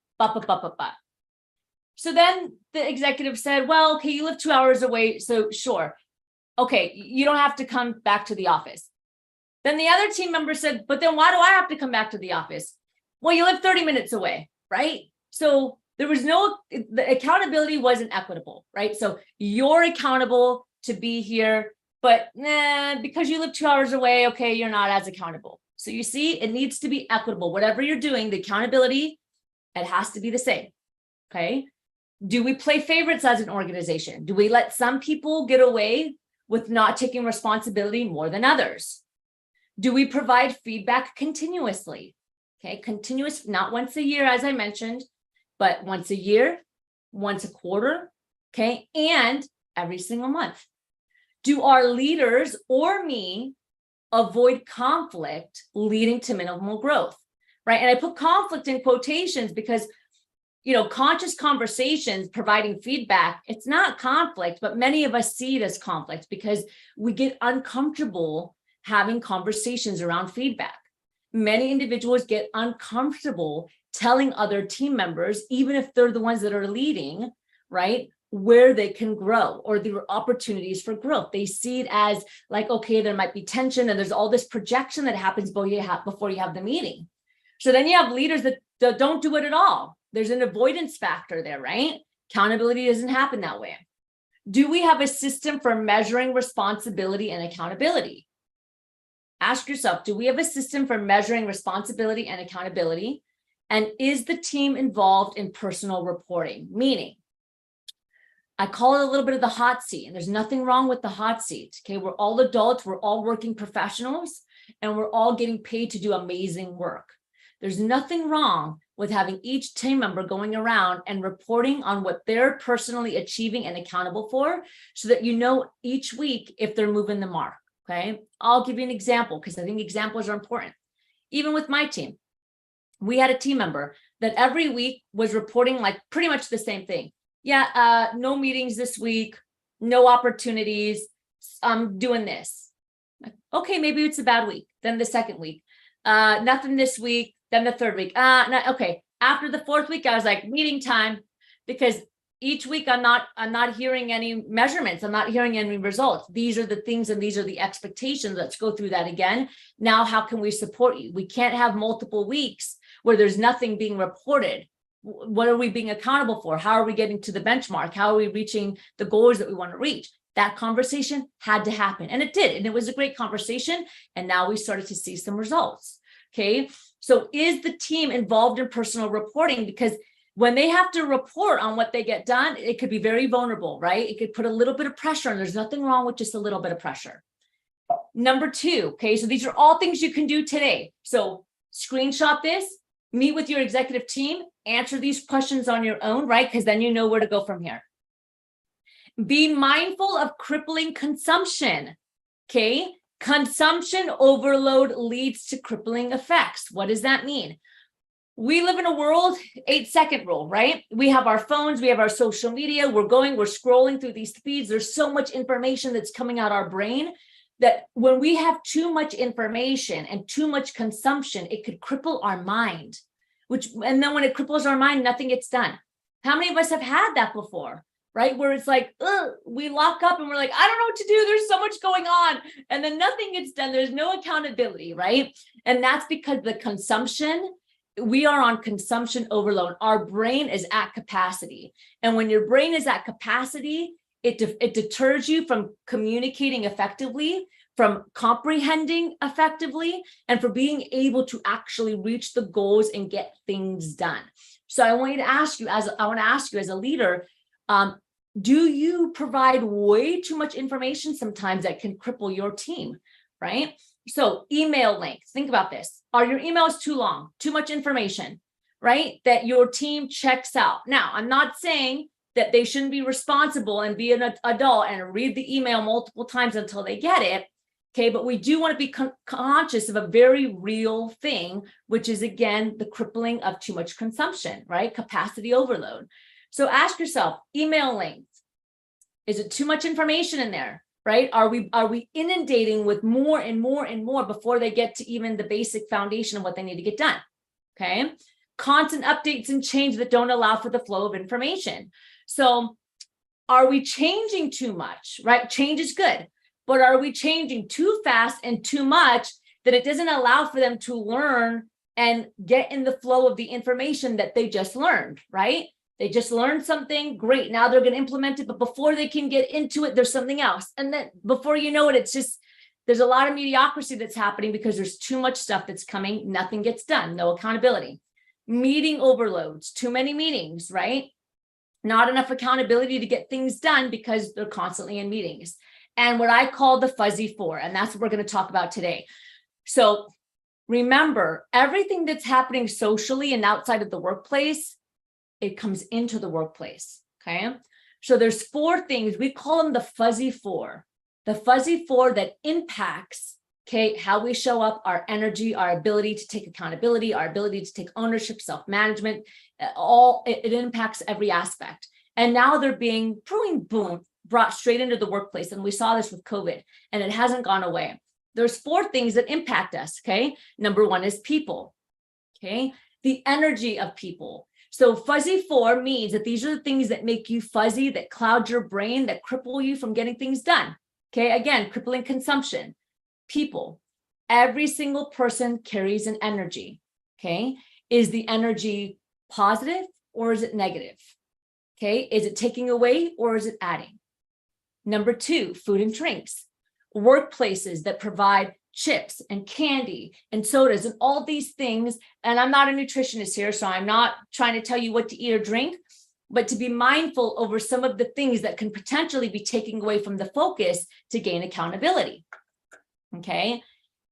[SPEAKER 1] So then the executive said, well, okay, you live 2 hours away. So sure. Okay, you don't have to come back to the office. Then the other team member said, but then why do I have to come back to the office? Well, you live 30 minutes away, right? So there was the accountability wasn't equitable, right? So you're accountable to be here, but because you live 2 hours away, okay, you're not as accountable. So you see, it needs to be equitable. Whatever you're doing, the accountability, it has to be the same, okay? Do we play favorites as an organization? Do we let some people get away with not taking responsibility more than others? Do we provide feedback continuously? Okay, continuous, not once a year, as I mentioned, but once a year, once a quarter, okay, and every single month. Do our leaders or me avoid conflict leading to minimal growth, right? And I put conflict in quotations because conscious conversations, providing feedback, it's not conflict, but many of us see it as conflict because we get uncomfortable having conversations around feedback. Many individuals get uncomfortable telling other team members, even if they're the ones that are leading, right, where they can grow or there are opportunities for growth. They see it as like, okay, there might be tension and there's all this projection that happens before you have the meeting. So then you have leaders that don't do it at all. There's an avoidance factor there, right? Accountability doesn't happen that way. Do we have a system for measuring responsibility and accountability? Ask yourself, do we have a system for measuring responsibility and accountability? And is the team involved in personal reporting? Meaning, I call it a little bit of the hot seat, and there's nothing wrong with the hot seat. Okay, we're all adults, we're all working professionals, and we're all getting paid to do amazing work. There's nothing wrong with having each team member going around and reporting on what they're personally achieving and accountable for, so that you know each week if they're moving the mark. Okay, I'll give you an example because I think examples are important. Even with my team, we had a team member that every week was reporting like pretty much the same thing. Yeah, no meetings this week, no opportunities. I'm doing this. Okay, maybe it's a bad week. Then the second week, nothing this week. Then the third week, okay. After the fourth week, I was like, meeting time, because each week I'm not hearing any measurements. I'm not hearing any results. These are the things and these are the expectations. Let's go through that again. Now, how can we support you? We can't have multiple weeks where there's nothing being reported. What are we being accountable for? How are we getting to the benchmark? How are we reaching the goals that we want to reach? That conversation had to happen, and it did. And it was a great conversation. And now we started to see some results. Okay. So is the team involved in personal reporting? Because when they have to report on what they get done, it could be very vulnerable, right? It could put a little bit of pressure, and there's nothing wrong with just a little bit of pressure. Number two, okay, so these are all things you can do today. So screenshot this, meet with your executive team, answer these questions on your own, right? Because then you know where to go from here. Be mindful of crippling consumption, okay? Consumption overload leads to crippling effects. What does that mean? We live in a world, 8-second rule, right? We have our phones, we have our social media, we're scrolling through these feeds. There's so much information that's coming out our brain that when we have too much information and too much consumption, it could cripple our mind, and then when it cripples our mind, nothing gets done. How many of us have had that before? Right? Where it's like, we lock up and we're like, I don't know what to do. There's so much going on. And then nothing gets done. There's no accountability, right? And that's because the consumption, we are on consumption overload. Our brain is at capacity. And when your brain is at capacity, it deters you from communicating effectively, from comprehending effectively, and for being able to actually reach the goals and get things done. So I want to ask you as a leader, do you provide way too much information sometimes that can cripple your team, right? So email length, think about this. Are your emails too long, too much information, right? That your team checks out. Now, I'm not saying that they shouldn't be responsible and be an adult and read the email multiple times until they get it, okay? But we do want to be conscious of a very real thing, which is, again, the crippling of too much consumption, right? Capacity overload. So ask yourself, email length, is it too much information in there, right? Are we inundating with more and more and more before they get to even the basic foundation of what they need to get done, okay? Constant updates and change that don't allow for the flow of information. So are we changing too much, right? Change is good, but are we changing too fast and too much that it doesn't allow for them to learn and get in the flow of the information that they just learned, right? They just learned something, great. Now they're going to implement it, but before they can get into it, there's something else. And then before you know it, it's just, there's a lot of mediocrity that's happening because there's too much stuff that's coming. Nothing gets done, no accountability. Meeting overloads, too many meetings, right? Not enough accountability to get things done because they're constantly in meetings. And what I call the fuzzy four, and that's what we're going to talk about today. So remember, everything that's happening socially and outside of the workplace, it comes into the workplace, okay? So there's four things, we call them the fuzzy four that impacts, okay, how we show up, our energy, our ability to take accountability, our ability to take ownership, self-management, it impacts every aspect. And now they're being, boom, brought straight into the workplace. And we saw this with COVID, and it hasn't gone away. There's four things that impact us, okay? Number one is people, okay? The energy of people. So fuzzy four means that these are the things that make you fuzzy, that cloud your brain, that cripple you from getting things done. Okay, again, crippling consumption. People. Every single person carries an energy. Okay, is the energy positive or is it negative? Okay, is it taking away or is it adding? Number two, food and drinks. Workplaces that provide chips and candy and sodas and all these things. And I'm not a nutritionist here, so I'm not trying to tell you what to eat or drink, but to be mindful over some of the things that can potentially be taking away from the focus to gain accountability. Okay.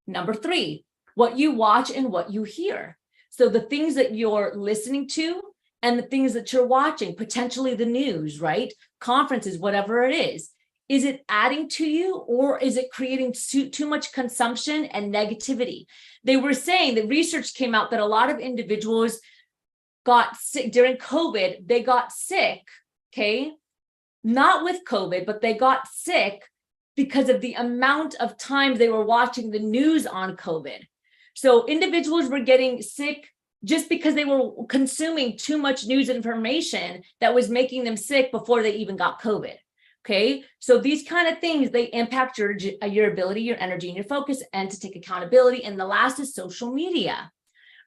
[SPEAKER 1] Number 3, what you watch and what you hear. So the things that you're listening to and the things that you're watching, potentially the news, right? Conferences, whatever it is it adding to you, or is it creating too much consumption and negativity? They were saying that research came out that a lot of individuals got sick during COVID. They got sick, okay? Not with COVID, but they got sick because of the amount of time they were watching the news on COVID. So individuals were getting sick just because they were consuming too much news information that was making them sick before they even got COVID. Okay, so these kind of things, they impact your ability, your energy, and your focus, and to take accountability. And the last is social media,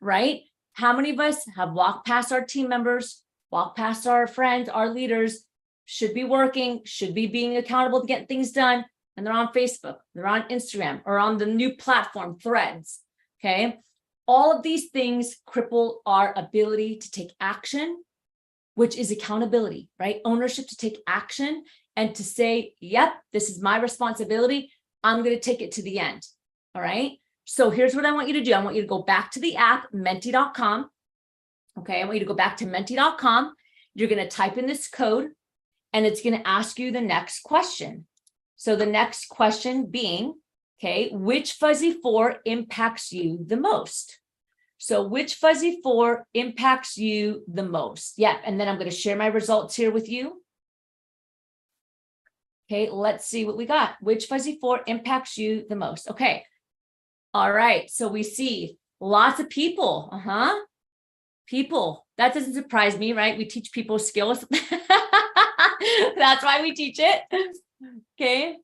[SPEAKER 1] right? How many of us have walked past our team members, walked past our friends, our leaders, should be working, should be being accountable to get things done, and they're on Facebook, they're on Instagram, or on the new platform, Threads, okay? All of these things cripple our ability to take action, which is accountability, right? Ownership to take action and to say, yep, this is my responsibility. I'm going to take it to the end. All right. So here's what I want you to do. I want you to go back to the app, menti.com. Okay. I want you to go back to menti.com. You're going to type in this code and it's going to ask you the next question. So the next question being, okay, which fuzzy 4 impacts you the most? So which fuzzy 4 impacts you the most? Yeah. And then I'm going to share my results here with you. Okay, let's see what we got. Which fuzzy 4 impacts you the most? Okay. All right. So we see lots of people. People. That doesn't surprise me, right? We teach people skills. That's why we teach it. Okay.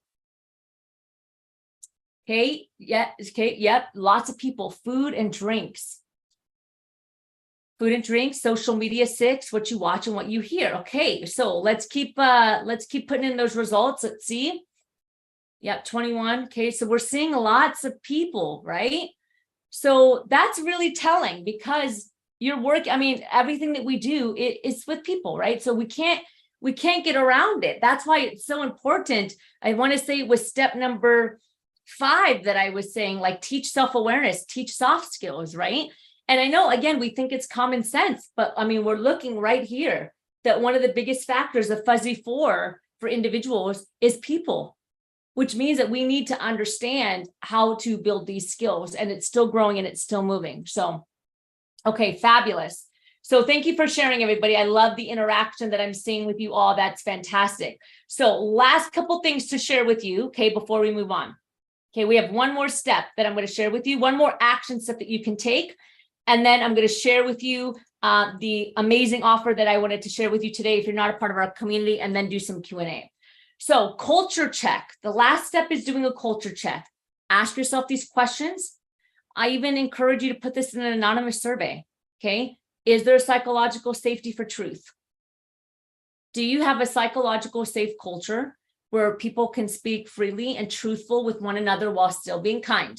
[SPEAKER 1] Okay. Yeah. Okay. Yep. Lots of people. Food and drinks. Food and drinks, social media 6, what you watch and what you hear. Okay, so let's keep putting in those results. Let's see. Yep, 21. Okay, so we're seeing lots of people, right? So that's really telling because your work, I mean, everything that we do is with people, right? So we can't get around it. That's why it's so important. I want to say it was step number 5 that I was saying, like teach self-awareness, teach soft skills, right? And I know, again, we think it's common sense, but I mean, we're looking right here that one of the biggest factors of fuzzy 4 for individuals is people, which means that we need to understand how to build these skills, and it's still growing and it's still moving. So, okay, fabulous. So thank you for sharing, everybody. I love the interaction that I'm seeing with you all. That's fantastic. So last couple things to share with you, okay, before we move on. Okay, we have one more step that I'm going to share with you, one more action step that you can take. And then I'm going to share with you the amazing offer that I wanted to share with you today if you're not a part of our community, and then do some Q&A. So culture check. The last step is doing a culture check. Ask yourself these questions. I even encourage you to put this in an anonymous survey. Okay. Is there a psychological safety for truth? Do you have a psychological safe culture where people can speak freely and truthful with one another while still being kind?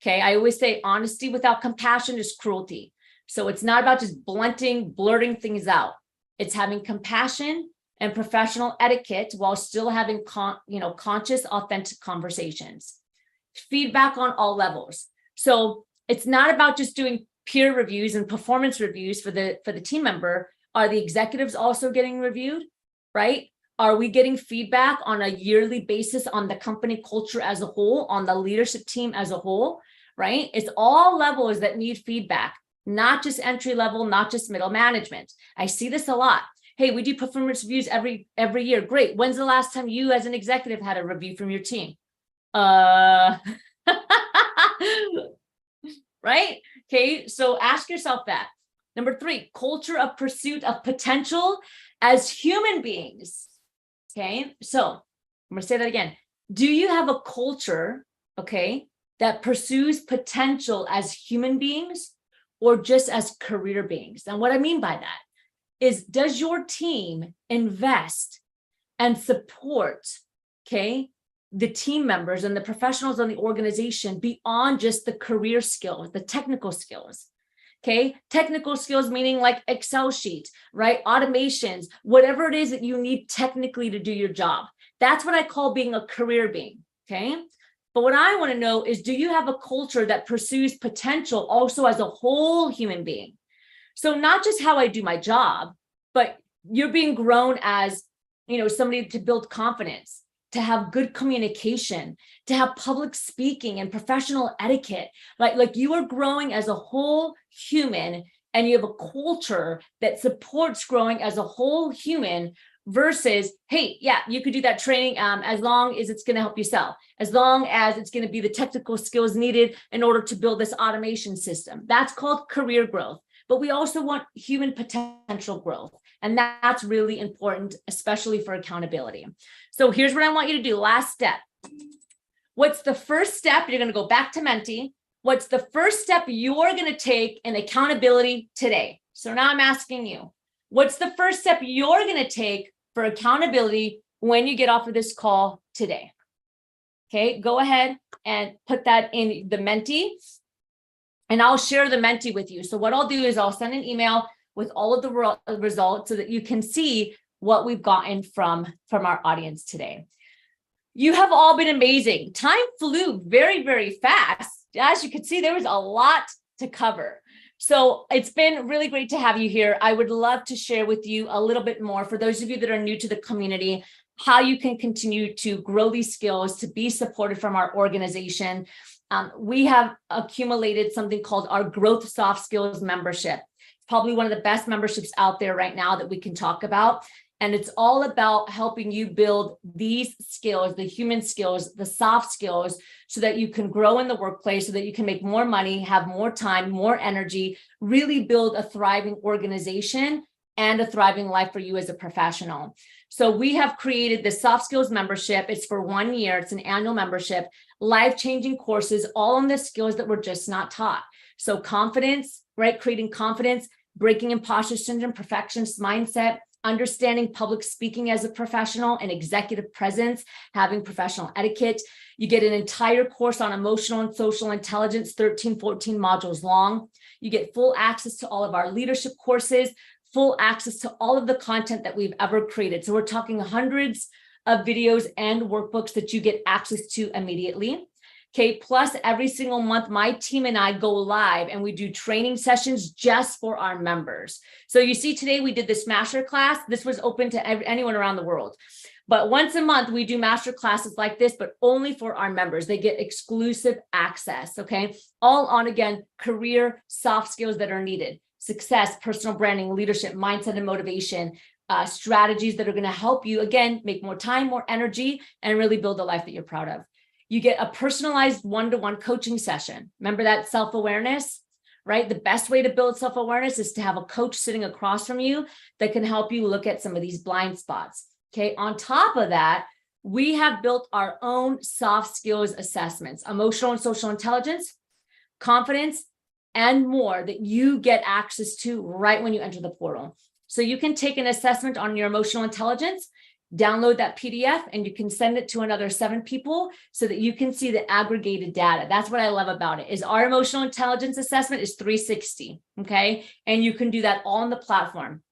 [SPEAKER 1] Okay, I always say honesty without compassion is cruelty. So it's not about just blurting things out. It's having compassion and professional etiquette while still having conscious, authentic conversations. Feedback on all levels. So it's not about just doing peer reviews and performance reviews for the team member. Are the executives also getting reviewed, right? Are we getting feedback on a yearly basis on the company culture as a whole, on the leadership team as a whole, right? It's all levels that need feedback, not just entry level, not just middle management. I see this a lot. Hey, we do performance reviews every year. Great. When's the last time you as an executive had a review from your team? Right? Okay, so ask yourself that. Number 3, culture of pursuit of potential as human beings. Okay, so I'm going to say that again. Do you have a culture, okay, that pursues potential as human beings or just as career beings? And what I mean by that is, does your team invest and support, okay, the team members and the professionals on the organization beyond just the career skills, the technical skills. Okay, technical skills meaning like Excel sheets, right? Automations, whatever it is that you need technically to do your job. That's what I call being a career being. Okay. But what I want to know is, do you have a culture that pursues potential also as a whole human being? So not just how I do my job, but you're being grown as, somebody to build confidence, to have good communication, to have public speaking and professional etiquette. Like you are growing as a whole human, and you have a culture that supports growing as a whole human versus, hey, yeah, you could do that training as long as it's going to help you sell, as long as it's going to be the technical skills needed in order to build this automation system. That's called career growth. But we also want human potential growth. And that's really important, especially for accountability. So here's what I want you to do. Last step. What's the first step? You're going to go back to Menti. What's the first step you're going to take in accountability today? So now I'm asking you, what's the first step you're going to take for accountability when you get off of this call today? Okay, go ahead and put that in the Menti, and I'll share the Menti with you. So what I'll do is I'll send an email with all of the results so that you can see what we've gotten from our audience today. You have all been amazing. Time flew very, very fast. As you can see, there was a lot to cover. So it's been really great to have you here. I would love to share with you a little bit more, for those of you that are new to the community, how you can continue to grow these skills, to be supported from our organization. We have accumulated something called our Growth Soft Skills membership. It's probably one of the best memberships out there right now that we can talk about. And it's all about helping you build these skills, the human skills, the soft skills, so that you can grow in the workplace, so that you can make more money, have more time, more energy, really build a thriving organization and a thriving life for you as a professional. So we have created the Soft Skills membership. It's for 1 year. It's an annual membership, life-changing courses, all on the skills that we're just not taught. So confidence, right? Creating confidence, breaking imposter syndrome, perfectionist mindset, understanding public speaking as a professional and executive presence, having professional etiquette. You get an entire course on emotional and social intelligence, 13, 14 modules long. You get full access to all of our leadership courses, full access to all of the content that we've ever created. So we're talking hundreds of videos and workbooks that you get access to immediately. Okay, plus every single month, my team and I go live and we do training sessions just for our members. So you see today we did this master class. This was open to anyone around the world. But once a month, we do master classes like this, but only for our members. They get exclusive access, okay? All on, again, career soft skills that are needed. Success, personal branding, leadership, mindset, and motivation, strategies that are going to help you, again, make more time, more energy, and really build a life that you're proud of. You get a personalized one-to-one coaching session. Remember that self-awareness, right? The best way to build self-awareness is to have a coach sitting across from you that can help you look at some of these blind spots. Okay. On top of that, we have built our own soft skills assessments, emotional and social intelligence, confidence, and more that you get access to right when you enter the portal. So you can take an assessment on your emotional intelligence, download that PDF, and you can send it to another 7 people so that you can see the aggregated data. That's what I love about it, is our emotional intelligence assessment is 360, okay? And you can do that all on the platform.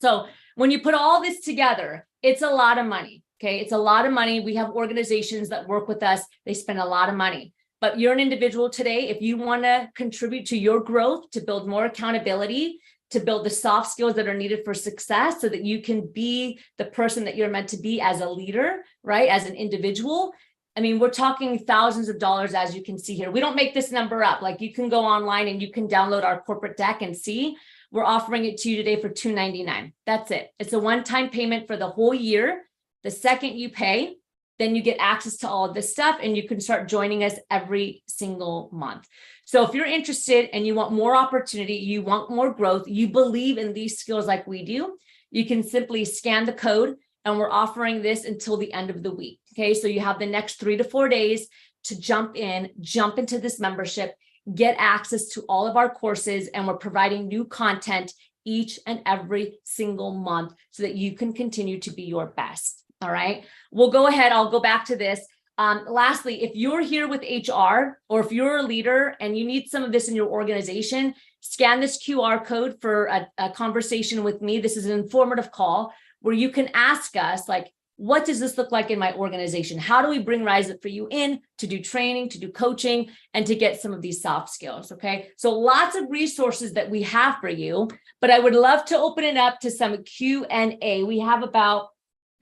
[SPEAKER 1] So when you put all this together, it's a lot of money, okay? It's a lot of money. We have organizations that work with us. They spend a lot of money. But you're an individual today. If you want to contribute to your growth, to build more accountability, to build the soft skills that are needed for success so that you can be the person that you're meant to be as a leader, right? As an individual. I mean, we're talking thousands of dollars, as you can see here. We don't make this number up. Like, you can go online and you can download our corporate deck and see. We're offering it to you today for $299. That's it. It's a one-time payment for the whole year. The second you pay, then you get access to all of this stuff and you can start joining us every single month. So if you're interested and you want more opportunity, you want more growth, you believe in these skills like we do, you can simply scan the code, and we're offering this until the end of the week. Okay, so you have the next 3 to 4 days to jump into this membership, get access to all of our courses, and we're providing new content each and every single month so that you can continue to be your best. All right, we'll go ahead. I'll go back to this. Lastly, if you're here with HR or if you're a leader and you need some of this in your organization, scan this QR code for a conversation with me. This is an informative call where you can ask us, like, what does this look like in my organization? How do we bring Rise Up for You in to do training, to do coaching, and to get some of these soft skills, okay? So lots of resources that we have for you, but I would love to open it up to some Q&A. We have about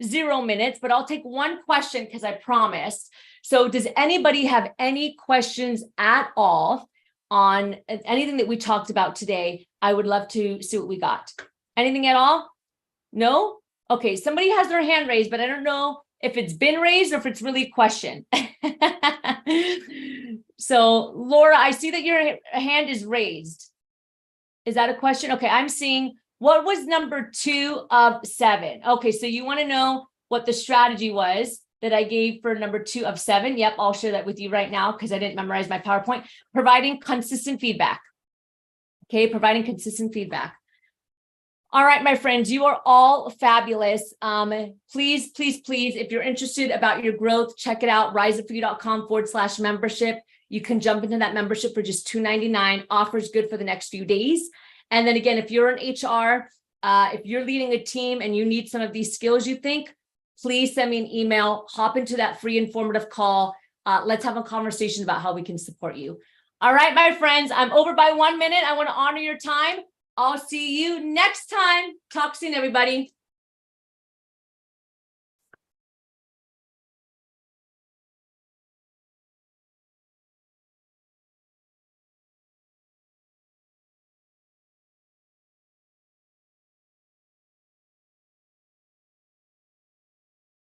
[SPEAKER 1] 0 minutes, but I'll take one question because I promised. So does anybody have any questions at all on anything that we talked about today? I would love to see what we got. Anything at all? No? Okay, somebody has their hand raised, but I don't know if it's been raised or if it's really a question. So Laura, I see that your hand is raised. Is that a question? Okay, I'm seeing, what was number 2 of 7? Okay, so you want to know what the strategy was that I gave for number 2 of 7. Yep, I'll share that with you right now because I didn't memorize my PowerPoint. Providing consistent feedback. Okay, providing consistent feedback. All right, my friends, you are all fabulous. Please, please, please, if you're interested about your growth, check it out, riseupforyou.com/membership. You can jump into that membership for just $2.99. Offers good for the next few days. And then again, if you're in HR, if you're leading a team and you need some of these skills you think, please send me an email, hop into that free informative call. Let's have a conversation about how we can support you. All right, my friends, I'm over by 1 minute. I want to honor your time. I'll see you next time. Talk soon, everybody.